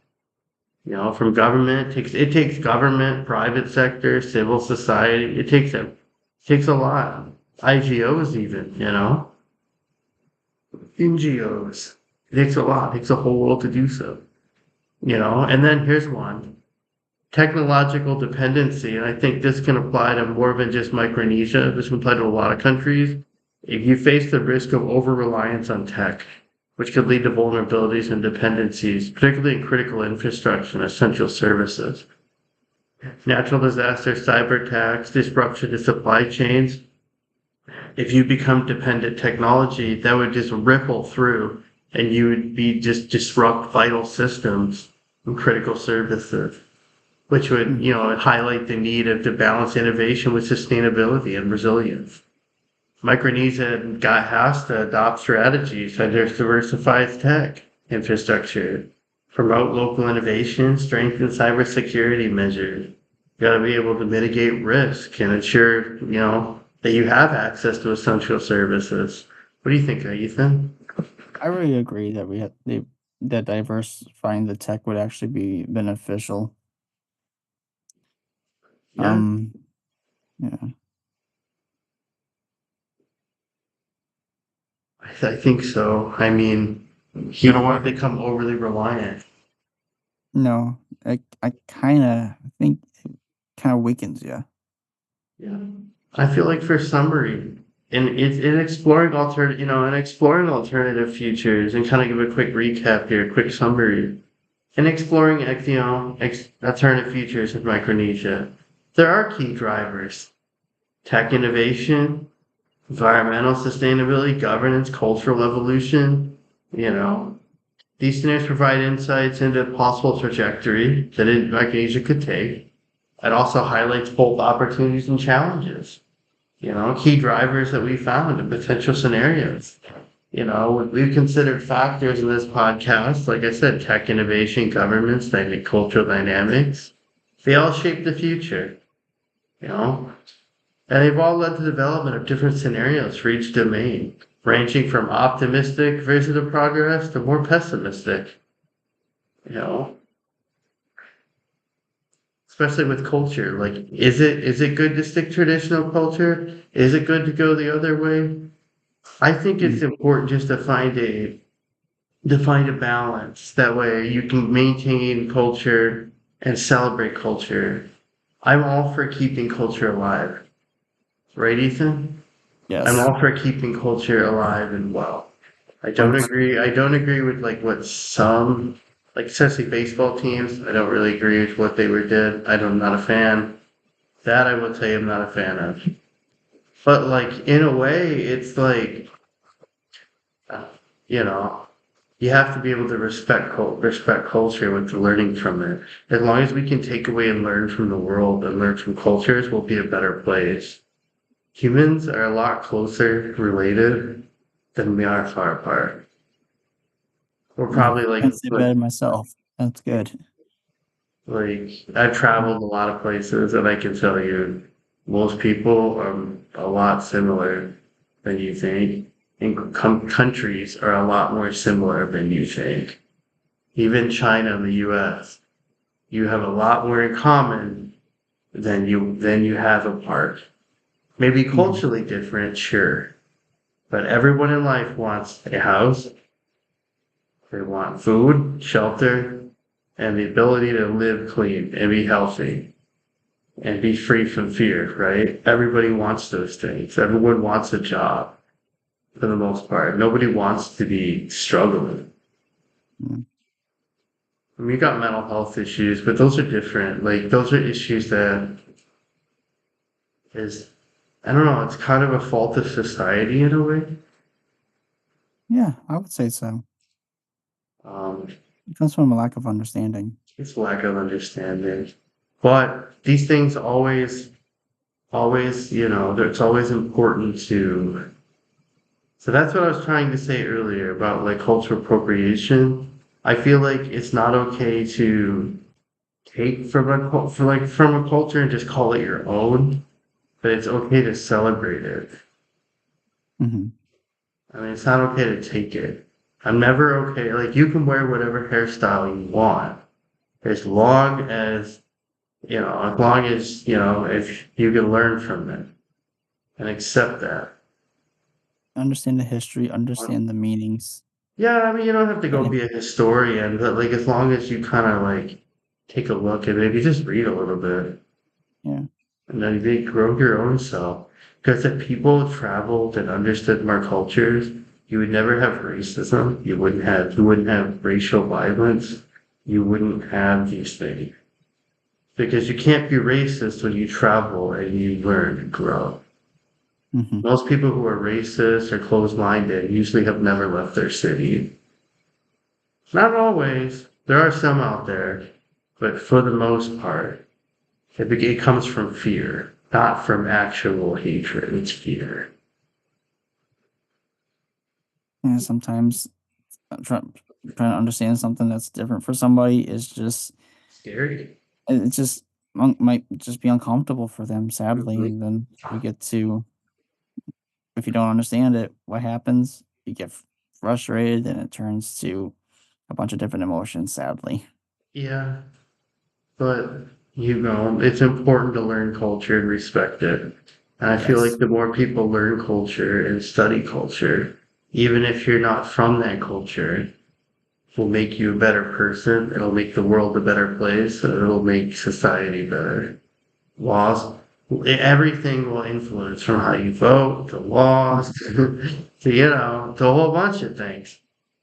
A: From government it takes government, private sector, civil society. It takes a lot. IGOs even, NGOs. It takes a lot. It takes a whole world to do so. And then here's one technological dependency. And I think this can apply to more than just Micronesia. This can apply to a lot of countries. If you face the risk of over reliance on tech, which could lead to vulnerabilities and dependencies, particularly in critical infrastructure and essential services. Natural disasters, cyber attacks, disruption to supply chains. If you become dependent technology, that would just ripple through and you would be just disrupt vital systems and critical services, which would,
B: Mhm.
A: highlight the need of to balance innovation with sustainability and resilience. Micronesia has to adopt strategies that diversify its tech infrastructure, promote local innovation, strengthen cybersecurity measures. You got to be able to mitigate risk and ensure, that you have access to essential services. What do you think, Ethan?
B: I really agree that that diversifying the tech would actually be beneficial.
A: Yeah,
B: Um, yeah.
A: I think so. I mean, you don't want to become overly reliant.
B: No, I kind of think it kind of weakens you.
A: Yeah. I feel like for summary, in exploring in exploring alternative futures, and kind of give a quick recap here, quick summary. In exploring, alternative futures of Micronesia, there are key drivers: tech innovation, environmental sustainability, governance, cultural evolution. You know, these scenarios provide insights into possible trajectory that Micronesia could take. It also highlights both opportunities and challenges. Key drivers that we found in potential scenarios. We've considered factors in this podcast, like I said, tech innovation, governments, cultural dynamics. They all shape the future, you know, and they've all led to the development of different scenarios for each domain, ranging from optimistic vision of progress to more pessimistic, you know, especially with culture. Like, is it good to stick traditional culture? Is it good to go the other way? I think
B: Mm.
A: it's important just to find a balance. That way you can maintain culture and celebrate culture. I'm all for keeping culture alive. Right, Ethan? I'm
B: Yes,
A: all for keeping culture alive and well. I don't
B: but
A: agree. I don't agree with like what some, like especially baseball teams. I don't really agree with what they were did. I'm not a fan. That I will tell you, I'm not a fan of. But like in a way, it's like, uh, you know, you have to be able to respect culture with the learning from it. As long as we can take away and learn from the world and learn from cultures, we'll be a better place. Humans are a lot closer related than we are far apart. We're probably
B: I'd say
A: like
B: better myself. That's good.
A: I've
B: Mm.
A: traveled a lot of places, and I can tell you most people are a lot similar than you think. And countries are a lot more similar than you think. Even China and the US, you have a lot more in common than you have apart. Maybe
B: Mhm.
A: culturally different, sure, but everyone in life wants a house, they want food, shelter, and the ability to live clean and be healthy and be free from fear, right? Everybody wants those things. Everyone wants a job for the most part. Nobody wants to be struggling.
B: Mm.
A: I mean, you got mental health issues, but those are different. Like those are issues that is I don't know, it's kind of a fault of society in a way.
B: Yeah, I would say so.
A: Um,
B: It comes from a lack of understanding.
A: it's lack of understanding. But these things always, it's always important to. So that's what I was trying to say earlier about like cultural appropriation. I feel like it's not okay to take from a culture and just call it your own, but it's okay to celebrate it.
B: Mhm.
A: I mean, it's not okay to take it. I'm never okay. Like, you can wear whatever hairstyle you want as long as, if you can learn from it and accept that.
B: Understand the history, understand the meanings.
A: Yeah, I mean, you don't have to go
B: Yeah,
A: be a historian, but like, as long as you kind of like take a look and maybe just read a little bit
B: yeah.
A: and then maybe grow your own self. Because if people traveled and understood more cultures, you would never have racism. You wouldn't have racial violence. You wouldn't have these things. Because you can't be racist when you travel and you learn and grow.
B: Mhm.
A: Most people who are racist or closed-minded usually have never left their city. Not always. There are some out there, but for the most part, it comes from fear, not from actual hatred. It's fear.
B: And sometimes trying to understand something that's different for somebody is just
A: Scary.
B: it just might just be uncomfortable for them, sadly,
A: Mhm.
B: and then you get to if you don't understand it, what happens? You get frustrated, and it turns to a bunch of different emotions, sadly.
A: Yeah, but it's important to learn culture and respect it. And I feel like
B: Yes.
A: the more people learn culture and study culture, even if you're not from that culture, will make you a better person. It'll make the world a better place. And it'll make society better. Laws, everything will influence from how you vote, to laws, to a whole bunch of things.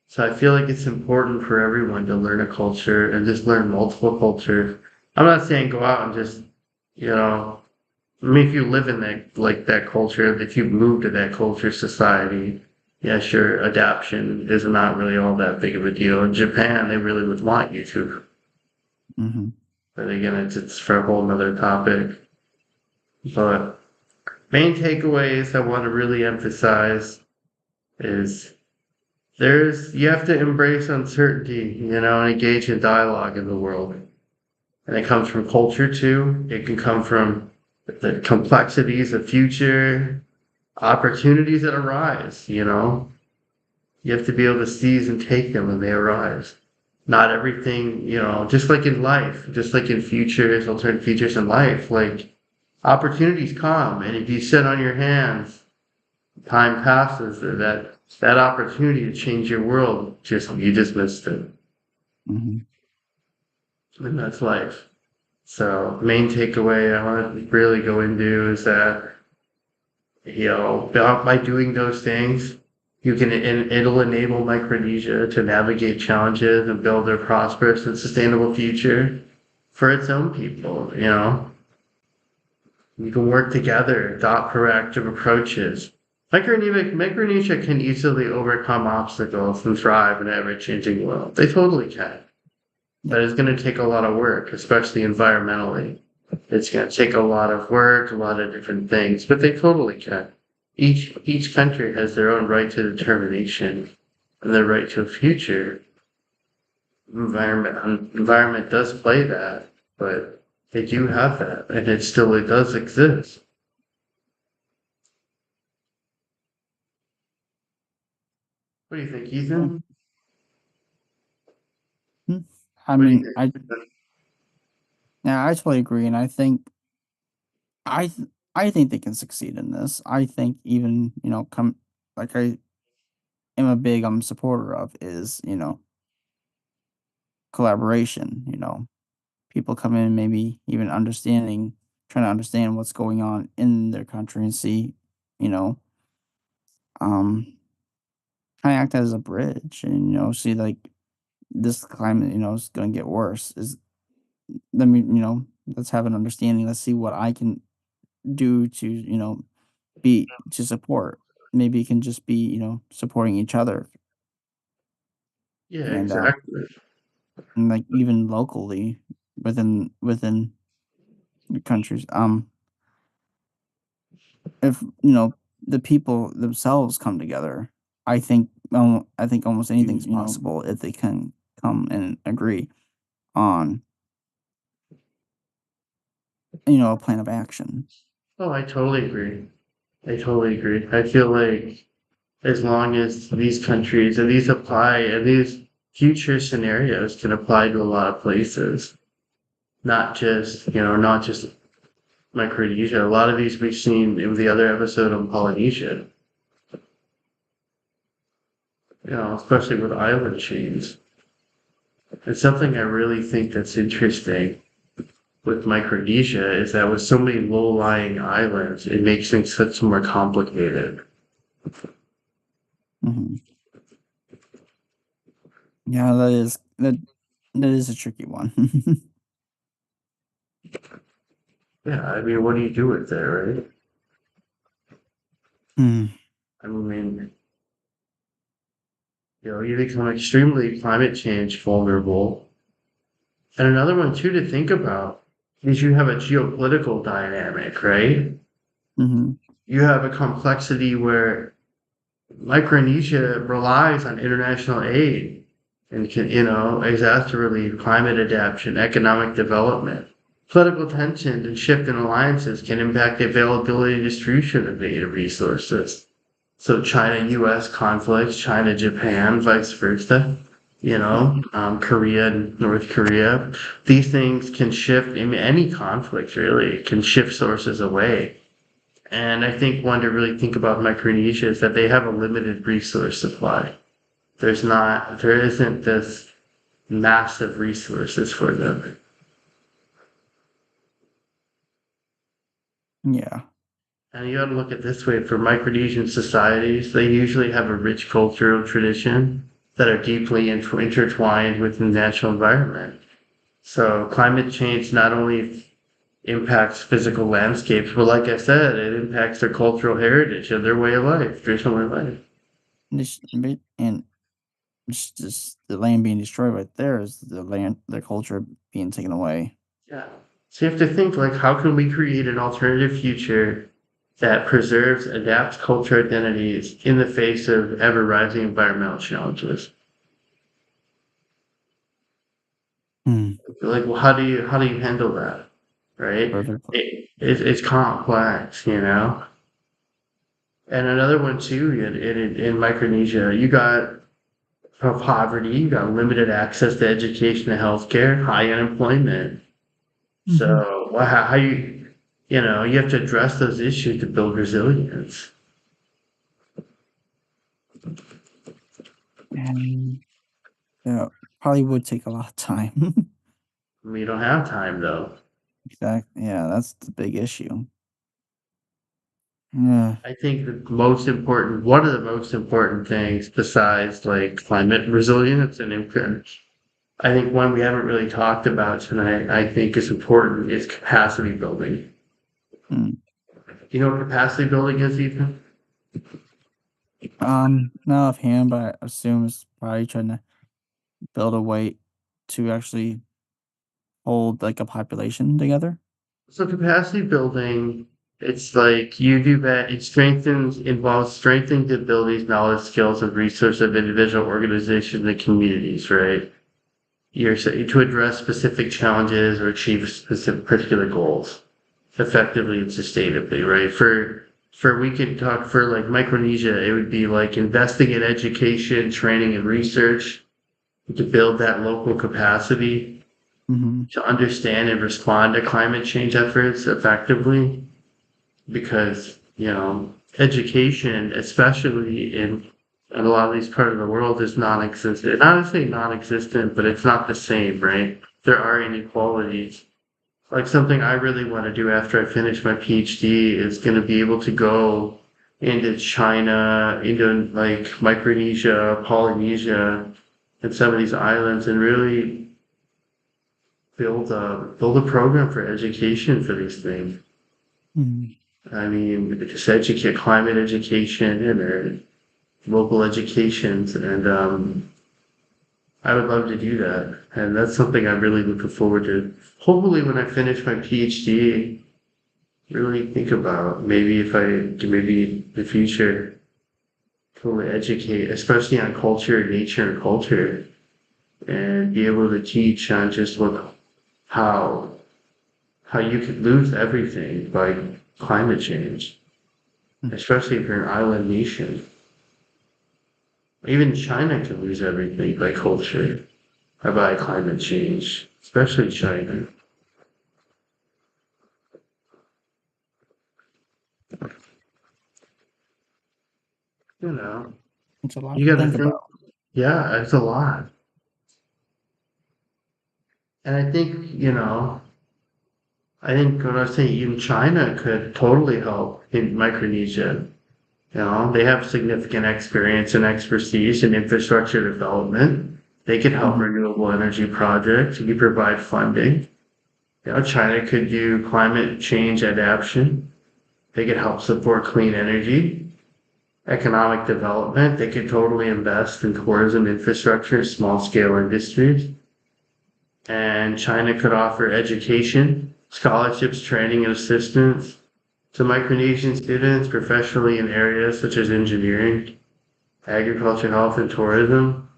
A: So I feel like it's important for everyone to learn a culture and just learn multiple cultures. I'm not saying go out and just, you know, I mean, if you live in that culture, if you move to that culture society, yeah, sure, adaptation is not really all that big of a deal. In Japan, they really would want you to.
B: Hmm.
A: But again, it's for a whole nother topic. But main takeaways I want to really emphasize is you have to embrace uncertainty, and engage in dialogue in the world. And it comes from culture too. It can come from the complexities of future opportunities that arise. You have to be able to seize and take them when they arise. Not everything, just like in life, just like in futures, alternate futures in life, like opportunities come, and if you sit on your hands, time passes, that opportunity to change your world, you just missed it.
B: Hmm.
A: And that's life. So main takeaway I want to really go into is that, by doing those things, it'll enable Micronesia to navigate challenges and build a prosperous and sustainable future for its own people. You can work together, adopt proactive approaches. Micronesia can easily overcome obstacles and thrive in an ever-changing world. They totally can.
B: Yeah.
A: But it's going to take a lot of work, especially environmentally. It's going to take a lot of work, a lot of different things, but they totally can. Each country has their own right to determination and their right to a future. Environment does play that, but they do have that, and it does exist. What do you think,
B: Yeah.
A: Ethan?
B: Hmm. I
A: What do you
B: mean,
A: think?
B: I totally agree, and I think they can succeed in this. I think even come like I am a big supporter of is collaboration. People come in maybe even trying to understand what's going on in their country and see you know um kind of act as a bridge and see like this climate is going to get worse. Is let me let's have an understanding. Let's see what I can do to be to support. Maybe it can just be supporting each other
A: Yeah,
B: and
A: exactly.
B: and like even locally within the countries. If the people themselves come together, I think almost anything's possible if they can come and agree on a plan of action.
A: Oh, I totally agree. I totally agree. I feel like as long as these countries and these future scenarios can apply to a lot of places, not just Micronesia. A lot of these we've seen in the other episode on Polynesia, especially with island chains. And something I really think that's interesting with Micronesia is that with so many low-lying islands, it makes things such more complicated.
B: Hmm. Yeah, that is a tricky one.
A: Yeah, I mean, what do you do with that, right?
B: Hmm.
A: I mean, you become extremely climate change vulnerable. And another one too to think about is you have a geopolitical dynamic, right?
B: Hmm.
A: You have a complexity where Micronesia relies on international aid and is asked to relieve climate adaptation, economic development. Political tensions and shift in alliances can impact the availability and distribution of native resources. So China-U.S. conflicts, China-Japan, vice versa,
B: Yeah.
A: Korea and North Korea. These things can shift, I mean, any conflict really can shift sources away. And I think one to really think about Micronesia is that they have a limited resource supply. there isn't this massive resources for them.
B: Yeah.
A: And you got to look at it this way for Micronesian societies, they usually have a rich cultural tradition that are deeply intertwined with the natural environment. So climate change not only impacts physical landscapes, but like I said, it impacts their cultural heritage and their way of life, traditional way of life.
B: And just the land being destroyed right there is the culture being taken away.
A: Yeah. So you have to think like, how can we create an alternative future that preserves, adapts culture identities in the face of ever rising environmental challenges?
B: Hmm.
A: Like, well, how do you handle that, right?
B: Perfect.
A: It's complex, you know. And another one too in Micronesia, you got poverty, you got limited access to education and healthcare, high unemployment.
B: Hmm.
A: So how you have to address those issues to build resilience.
B: And yeah, probably would take a lot of time.
A: We don't have time though.
B: Exactly. Yeah, that's the big issue. Yeah.
A: I think one of the most important things besides like climate resilience and influence, I think one we haven't really talked about tonight, I think is important is capacity building.
B: Mm.
A: Do you know what capacity building is, Ethan?
B: Not offhand, but I assume it's probably trying to build a way to actually hold like a population together.
A: So capacity building, it's like you do that, involves strengthening the abilities, knowledge, skills, and resources of individual organizations and communities, right? To address specific challenges or achieve specific particular goals effectively and sustainably, right? For we could talk for like Micronesia, it would be like investing in education, training, and research to build that local capacity
B: Hmm.
A: to understand and respond to climate change efforts effectively because education, especially in a lot of these parts of the world, is non-existent. Not to say non-existent, but it's not the same, right? There are inequalities. Like something I really want to do after I finish my PhD is going to be able to go into China, into like Micronesia, Polynesia, and some of these islands, and really build a program for education for these things.
B: Hmm.
A: I mean, just educate climate education and their local educations, and I would love to do that. And that's something I'm really looking forward to. Hopefully, when I finish my PhD, really think about maybe if maybe in the future, totally educate, especially on culture, nature, and culture, and be able to teach on just how how you could lose everything by climate change, especially if you're an island nation. Even China can lose everything by culture or by climate change, especially China. You know,
B: It's a lot
A: you
B: to
A: got to
B: think
A: think,
B: about.
A: yeah, it's a lot. And I think when I say even China could totally help in Micronesia. They have significant experience and expertise in infrastructure development. They could help
B: Hmm.
A: renewable energy projects. You could provide funding. China could do climate change adaptation. They could help support clean energy, economic development. They could totally invest in tourism infrastructure, small scale industries. And China could offer education, scholarships, training, and assistance to Micronesian students professionally in areas such as engineering, agriculture, health, and tourism.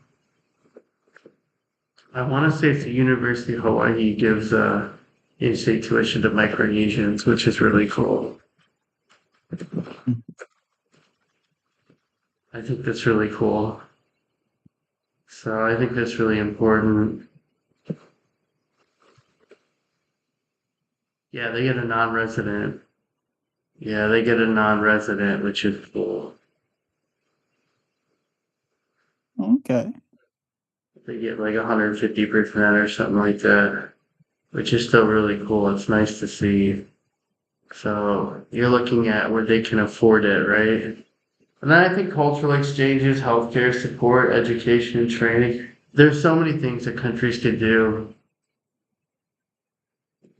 A: I want to say it's the University of Hawaii gives in-state tuition to Micronesians, which is really cool. I think that's really cool. So I think that's really important. Yeah, they get a non-resident. Yeah, they get a non-resident, which is cool.
B: Okay.
A: They get like 150% or something like that, which is still really cool. It's nice to see. So you're looking at where they can afford it, right? And then I think cultural exchanges, healthcare support, education and training. There's so many things that countries could do,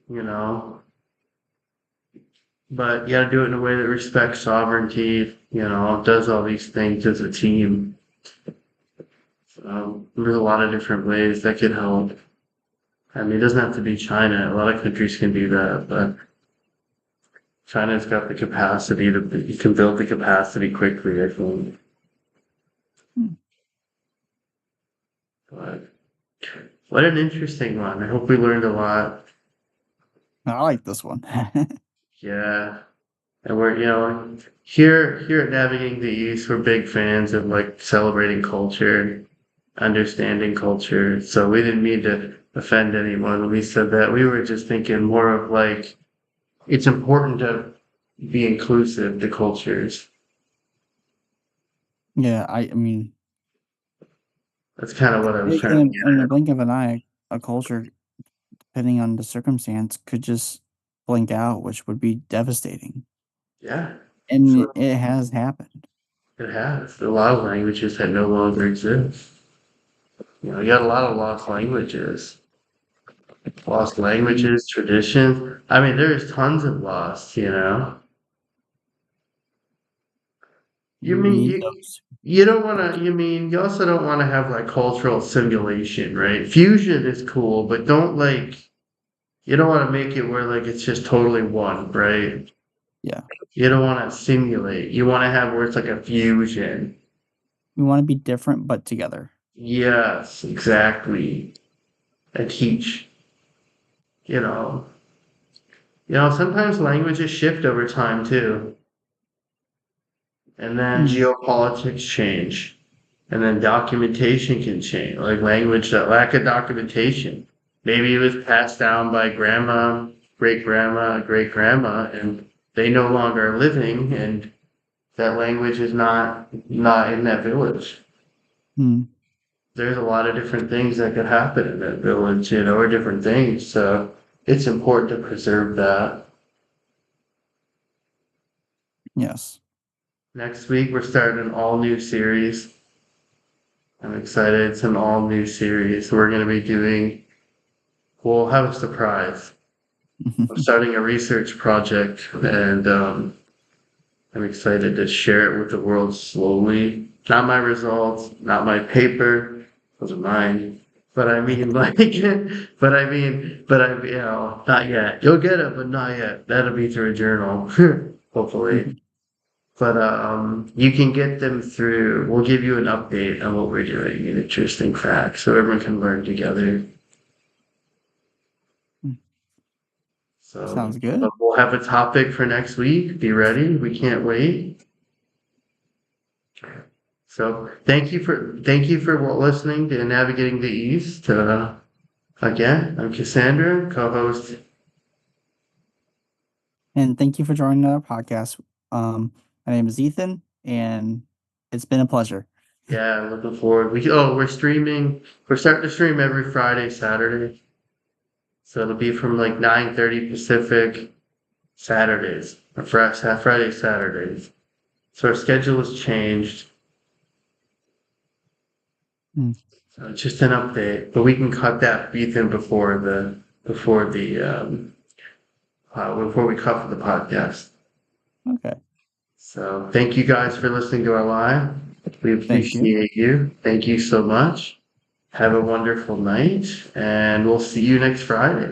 A: you know, but you gotta do it in a way that respects sovereignty, does all these things as a team. So there's a lot of different ways that could help. I mean, it doesn't have to be China. A lot of countries can do that, but China's got the capacity you can build the capacity quickly, I think.
B: Hmm.
A: But what an interesting one. I hope we learned a lot.
B: I like this one.
A: Yeah. And we're, here at Navigating the East, we're big fans of like celebrating culture, understanding culture. So we didn't mean to offend anyone when we said that. We were just thinking more of like, it's important to be inclusive to cultures.
B: Yeah, I mean,
A: That's kind of what I was trying to
B: in a
A: get
B: blink of an eye, a culture, depending on the circumstance, could just blink out, which would be devastating.
A: at. Yeah.
B: And
A: So
B: it has happened.
A: it has. A lot of languages that no longer exist. You got a lot of lost
B: Mm,
A: languages, traditions. I mean, there's tons of lost. You
B: we
A: mean
B: need
A: you
B: those.
A: you don't want to, you mean you also don't want to have like cultural simulation, right? Fusion is cool, but you don't want to make it where like it's just totally one, right?
B: Yeah.
A: You don't want to simulate. You want to have where it's like a fusion.
B: We wanna be different but together.
A: Yes, exactly. And teach, you know. Sometimes languages shift over time too. And then
B: Mm,
A: geopolitics change. And then documentation can change. Like language that lack of documentation. Maybe it was passed down by grandma, great grandma, and they no longer are living, and that language is not in that village.
B: mm,
A: There's a lot of different things that could happen in that village, or different things. So it's important to preserve that.
B: yes.
A: Next week we're starting an all new series. I'm excited. It's an all new series. We're going to be we'll have a surprise. I'm starting a research project, and I'm excited to share it with the world slowly. Not my results, not my paper, those are mine. But I mean, like, not yet. You'll get it, but not yet. That'll be through a journal, hopefully. But you can get them through. We'll give you an update on what we're doing, an interesting facts, so everyone can learn together. So
B: Sounds good.
A: we'll have a topic for next week. Be ready. We can't wait. So thank you for listening to Navigating the East. Again, I'm Cassandra, co-host.
B: And thank you for joining our podcast. My name is Ethan, and it's been a pleasure.
A: Yeah, looking forward. We're streaming. We're starting to stream every Friday, Saturday. So it'll be from like 9:30 Pacific Saturdays, or Friday, Saturdays. So our schedule has changed.
B: Mm,
A: So it's just an update, but we can cut that Ethan before we cut for the podcast.
B: okay.
A: So thank you guys for listening to our live. We
B: Thank you.
A: appreciate you. Thank you so much. Have a wonderful night, and we'll see you next Friday.